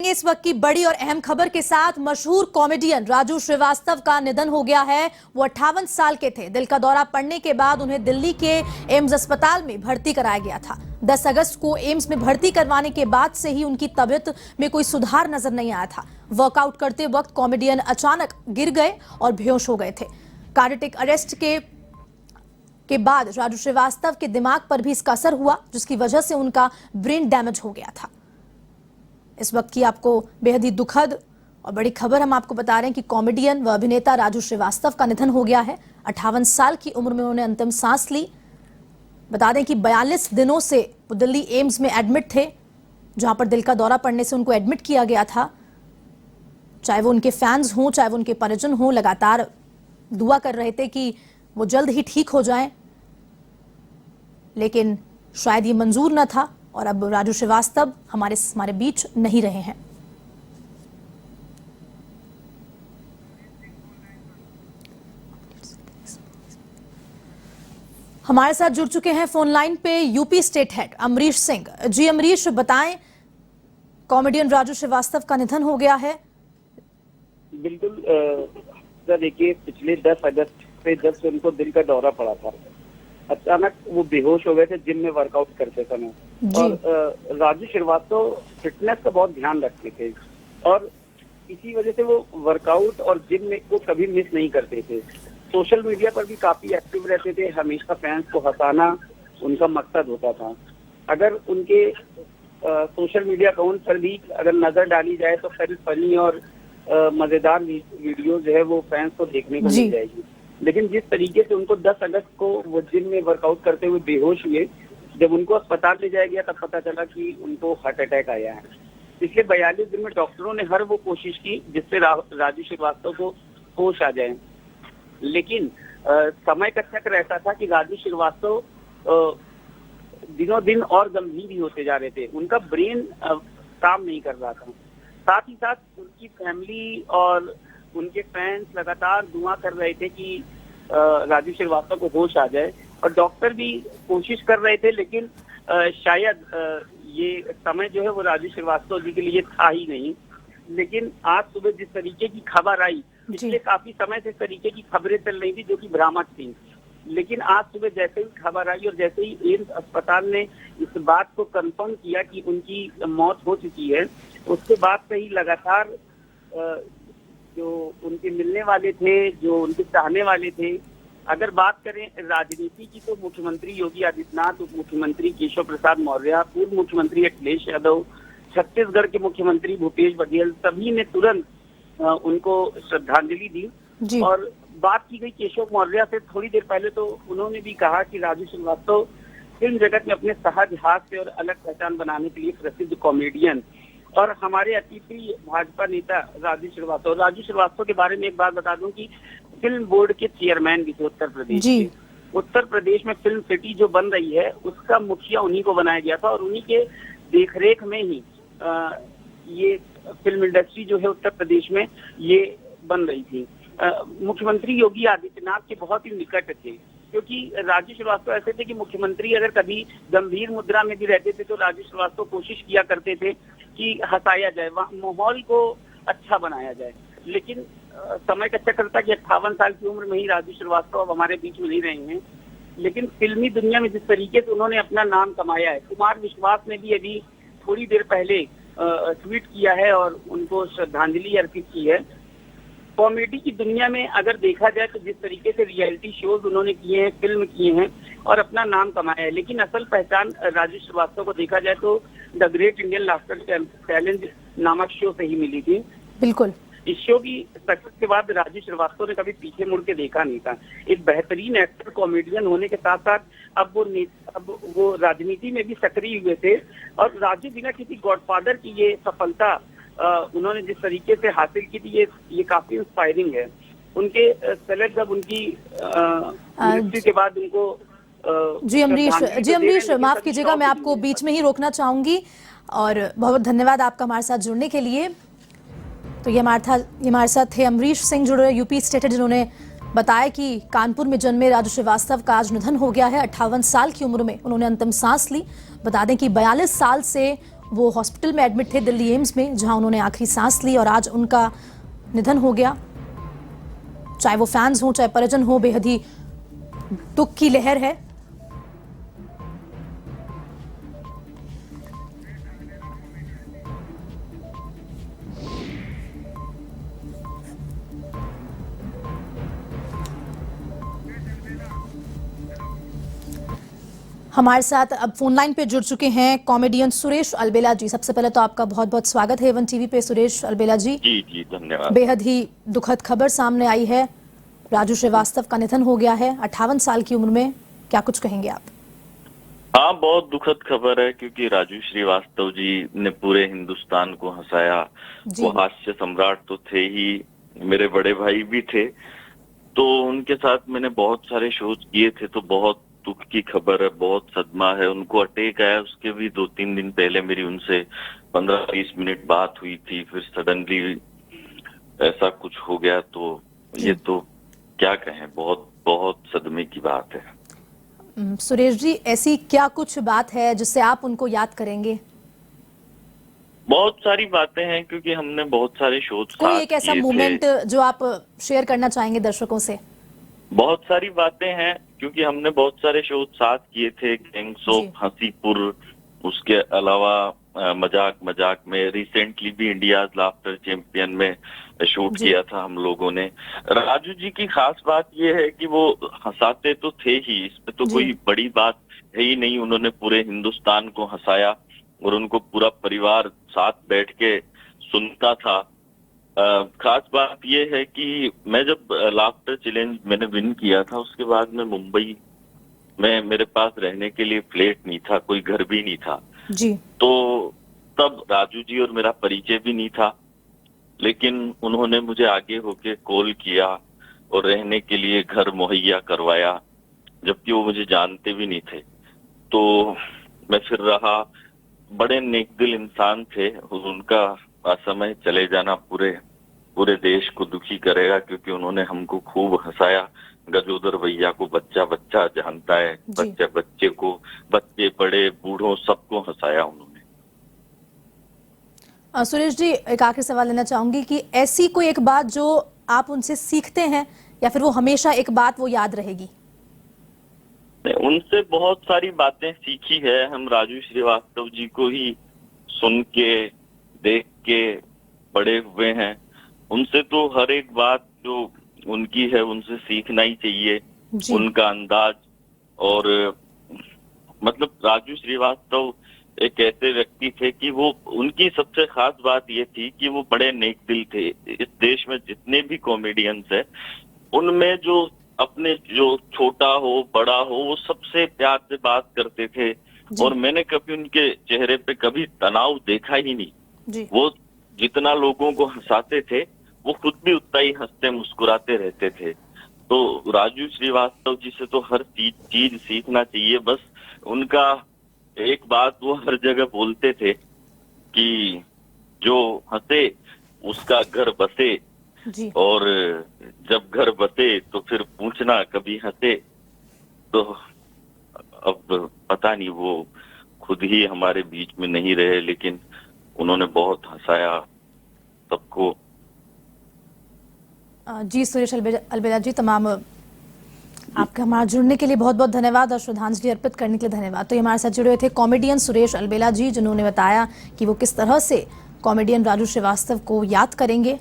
इस वक्त की बड़ी और अहम खबर के साथ मशहूर कॉमेडियन राजू श्रीवास्तव का निधन हो गया है। वो 58 साल के थे। दिल का दौरा पड़ने के बाद उन्हें दिल्ली के एम्स अस्पताल में भर्ती कराया गया था। 10 अगस्त को एम्स में भर्ती करवाने के बाद से ही उनकी तबीयत में कोई सुधार नजर नहीं आया था। वर्कआउट करते वक्त कॉमेडियन अचानक गिर गए और बेहोश हो गए थे। कार्डियक अरेस्ट के बाद राजू श्रीवास्तव के दिमाग पर भी इसका असर हुआ, जिसकी वजह से उनका ब्रेन डैमेज हो गया था। इस वक्त की आपको बेहद ही दुखद और बड़ी खबर हम आपको बता रहे हैं कि कॉमेडियन व अभिनेता राजू श्रीवास्तव का निधन हो गया है। 58 साल की उम्र में उन्होंने अंतिम सांस ली। बता दें कि 42 दिनों से वो दिल्ली एम्स में एडमिट थे, जहां पर दिल का दौरा पड़ने से उनको एडमिट किया गया था। चाहे वो उनके फैंस हों, चाहे वो उनके परिजन हों, लगातार दुआ कर रहे थे कि वो जल्द ही ठीक हो जाएं, लेकिन शायद ये मंजूर न था और अब राजू श्रीवास्तव हमारे बीच नहीं रहे हैं। हमारे साथ जुड़ चुके हैं फोन लाइन पे UP state head Amrish Singh ji. Amrish, बताएं, कॉमेडियन राजू श्रीवास्तव का निधन हो गया है। बिल्कुल देखिए, पिछले 10 अगस्त से जब से उनको दिल का दौरा पड़ा था, अचानक वो बेहोश हो गए थे जिम में वर्कआउट करते समय। और राजू श्रीवास्तव फिटनेस का बहुत ध्यान रखते थे और इसी वजह से वो वर्कआउट और जिम में को कभी मिस नहीं करते थे। सोशल मीडिया पर भी काफी एक्टिव रहते थे। हमेशा फैंस को हंसाना उनका मकसद होता था। अगर उनके सोशल मीडिया अकाउंट पर भी अगर नजर डाली जाए तो फनी और मजेदार वीडियो जो है वो फैंस को देखने को मिल जाएगी। लेकिन जिस तरीके से उनको 10 अगस्त को वो जिम में वर्कआउट करते हुए बेहोश हुए, जब उनको अस्पताल ले जाया गया तब पता चला कि उनको हार्ट अटैक आया है। पिछले 42 दिन में डॉक्टरों ने हर वो कोशिश की जिससे राजू श्रीवास्तव को होश आ जाए, लेकिन समय का चक्र ऐसा था कि राजू श्रीवास्तव दिनों दिन और गंभीर ही होते जा रहे थे। उनका ब्रेन काम नहीं कर रहा था। साथ ही साथ उनकी फैमिली और उनके फैंस लगातार दुआ कर रहे थे कि राजू श्रीवास्तव को होश आ जाए और डॉक्टर भी कोशिश कर रहे थे, लेकिन शायद ये समय जो है वो राजू श्रीवास्तव जी के लिए था ही नहीं। लेकिन आज सुबह जिस तरीके की खबर आई, पिछले काफी समय से इस तरीके की खबरें चल रही थी जो कि भ्रामक थी, लेकिन आज सुबह जैसे ही खबर आई और जैसे ही एम्स अस्पताल ने इस बात को कंफर्म किया कि उनकी मौत हो चुकी है, उसके बाद से ही लगातार जो उनके मिलने वाले थे, जो उनके चाहने वाले थे, अगर बात करें राजनीति की तो मुख्यमंत्री योगी आदित्यनाथ, उप मुख्यमंत्री केशव प्रसाद मौर्य, पूर्व मुख्यमंत्री अखिलेश यादव, छत्तीसगढ़ के मुख्यमंत्री भूपेश बघेल, सभी ने तुरंत उनको श्रद्धांजलि दी। और बात की गई केशव मौर्य से थोड़ी देर पहले, तो उन्होंने भी कहा कि राजू श्रीवास्तव फिल्म जगत में अपने सहज हास्य और अलग पहचान बनाने के लिए प्रसिद्ध कॉमेडियन और हमारे अतिप्रिय भाजपा नेता राजू श्रीवास्तव के बारे में एक बात बता दूं कि फिल्म बोर्ड के चेयरमैन भी थे उत्तर प्रदेश के। उत्तर प्रदेश में फिल्म सिटी जो बन रही है उसका मुखिया उन्हीं को बनाया गया था और उन्हीं के देखरेख में ही ये फिल्म इंडस्ट्री जो है उत्तर प्रदेश में ये बन रही थी। मुख्यमंत्री योगी आदित्यनाथ के बहुत ही निकट थे, क्योंकि राजू श्रीवास्तव ऐसे थे कि मुख्यमंत्री अगर कभी गंभीर मुद्रा में भी रहते थे तो राजू श्रीवास्तव कोशिश किया करते थे कि हंसाया जाए, माहौल को अच्छा बनाया जाए। लेकिन समय का चक्र था कि 58 साल की उम्र में ही राजू श्रीवास्तव अब हमारे बीच में नहीं रहे हैं। लेकिन फिल्मी दुनिया में जिस तरीके से उन्होंने अपना नाम कमाया है, कुमार विश्वास ने भी अभी थोड़ी देर पहले ट्वीट किया है और उनको श्रद्धांजलि अर्पित की है। कॉमेडी की दुनिया में अगर देखा जाए तो जिस तरीके से रियलिटी शोज उन्होंने किए हैं, फिल्म किए हैं और अपना नाम कमाया है, लेकिन असल पहचान राजू श्रीवास्तव को देखा जाए तो the great Indian laughter challenge नामक शो से ही मिली थी। बिल्कुल। इस शो की सक्सेस के बाद राजू श्रीवास्तव ने कभी पीछे मुड़ के देखा नहीं था। एक बेहतरीन एक्टर कॉमेडियन होने के साथ साथ अब वो राजनीति में भी सक्रिय हुए थे और राजू बिना किसी गॉडफादर की ये सफलता उन्होंने जिस तरीके से हासिल की थी, ये काफी इंस्पायरिंग है। उनके सेलेक्ट जब उनकी मृत्यु के बाद उनको जी अमरीश, माफ कीजिएगा, मैं आपको बीच में ही रोकना चाहूंगी और बहुत धन्यवाद आपका हमारे साथ जुड़ने के लिए। तो ये हमारे साथ थे अमरीश सिंह, जुड़ रहे यूपी स्टेट, जिन्होंने बताया कि कानपुर में जन्मे राजू श्रीवास्तव का आज निधन हो गया है। 58 साल की उम्र में उन्होंने अंतिम सांस ली। बता दें कि 42 साल से वो हॉस्पिटल में एडमिट थे दिल्ली एम्स में, जहां उन्होंने आखिरी सांस ली और आज उनका निधन हो गया। चाहे वो फैंस हों चाहे परिजन हो, बेहद ही दुख की लहर है। हमारे साथ अब फोन लाइन पे जुड़ चुके हैं कॉमेडियन सुरेश अलबेला जी। सबसे पहले तो आपका बहुत बहुत स्वागत है A1 टीवी पे सुरेश अलबेला जी। जी धन्यवाद। बेहद ही दुखद खबर सामने आई है, राजू श्रीवास्तव का निधन हो गया है 58 साल की उम्र में। क्या कुछ कहेंगे आप? हाँ, बहुत दुखद खबर है क्योंकि राजू श्रीवास्तव जी ने पूरे हिंदुस्तान को हंसाया। वो हास्य सम्राट तो थे ही, मेरे बड़े भाई भी थे, तो उनके साथ मैंने बहुत सारे शोज किए थे। तो बहुत दुख की खबर है, बहुत सदमा है। उनको अटैक आया, उसके भी 2-3 दिन पहले मेरी उनसे 15-20 मिनट बात हुई थी, फिर सडनली ऐसा कुछ हो गया। तो ये तो क्या कहें, बहुत बहुत सदमे की बात है। सुरेश जी, ऐसी क्या कुछ बात है जिससे आप उनको याद करेंगे? बहुत सारी बातें हैं क्योंकि हमने बहुत सारे शोज कोई एक ऐसा मोमेंट जो आप शेयर करना चाहेंगे दर्शकों से? बहुत सारी बातें हैं क्योंकि हमने बहुत सारे शो साथ किए थे, गैंग्स ऑफ हंसीपुर, उसके अलावा मजाक मजाक में, रिसेंटली भी इंडिया लाफ्टर चैंपियन में शूट किया था हम लोगों ने। राजू जी की खास बात ये है कि वो हंसाते तो थे ही, इसमें तो कोई बड़ी बात है ही नहीं। उन्होंने पूरे हिंदुस्तान को हंसाया और उनको पूरा परिवार साथ बैठ के सुनता था। खास बात यह है कि मैं जब लाफ्टर चैलेंज मैंने विन किया था, उसके बाद में मुंबई में मेरे पास रहने के लिए फ्लैट नहीं था, कोई घर भी नहीं था जी। तो तब राजू जी और मेरा परिचय भी नहीं था, लेकिन उन्होंने मुझे आगे होके कॉल किया और रहने के लिए घर मुहैया करवाया, जबकि वो मुझे जानते भी नहीं थे। तो मैं फिर रहा। बड़े नेकदिल इंसान थे, उनका असमय चले जाना पूरे देश को दुखी करेगा क्योंकि उन्होंने हमको खूब हंसाया। गजोदर भैया को बच्चा बच्चा जानता है, बच्चे बच्चे को, बच्चे बड़े बूढ़ों सबको हंसाया उन्होंने। सुरेश जी, एक आखिरी सवाल लेना चाहूंगी कि ऐसी कोई एक बात जो आप उनसे सीखते हैं या फिर वो हमेशा एक बात वो याद रहेगी? उनसे बहुत सारी बातें सीखी है। हम राजू श्रीवास्तव जी को ही सुन के देख के बड़े हुए हैं। उनसे तो हर एक बात जो उनकी है उनसे सीखना ही चाहिए, उनका अंदाज। और मतलब राजू श्रीवास्तव एक ऐसे व्यक्ति थे कि वो, उनकी सबसे खास बात ये थी कि वो बड़े नेक दिल थे। इस देश में जितने भी कॉमेडियंस है उनमें जो अपने जो छोटा हो बड़ा हो वो सबसे प्यार से बात करते थे और मैंने कभी उनके चेहरे पे कभी तनाव देखा ही नहीं। वो जितना लोगों को हंसाते थे वो खुद भी उतना ही हंसते मुस्कुराते रहते थे। तो राजू श्रीवास्तव जी से तो हर चीज सीखना चाहिए। बस उनका एक बात वो हर जगह बोलते थे कि जो हंसे उसका घर बसे, और जब घर बसे तो फिर पूछना कभी हंसे। तो अब पता नहीं, वो खुद ही हमारे बीच में नहीं रहे, लेकिन उन्होंने बहुत हंसाया सबको। जी सुरेश अलबेला जी, तमाम आपका हमारा जुड़ने के लिए बहुत बहुत धन्यवाद और श्रद्धांजलि अर्पित करने के लिए धन्यवाद। तो ये हमारे साथ जुड़े हुए थे कॉमेडियन सुरेश अलबेला जी, जिन्होंने बताया कि वो किस तरह से कॉमेडियन राजू श्रीवास्तव को याद करेंगे।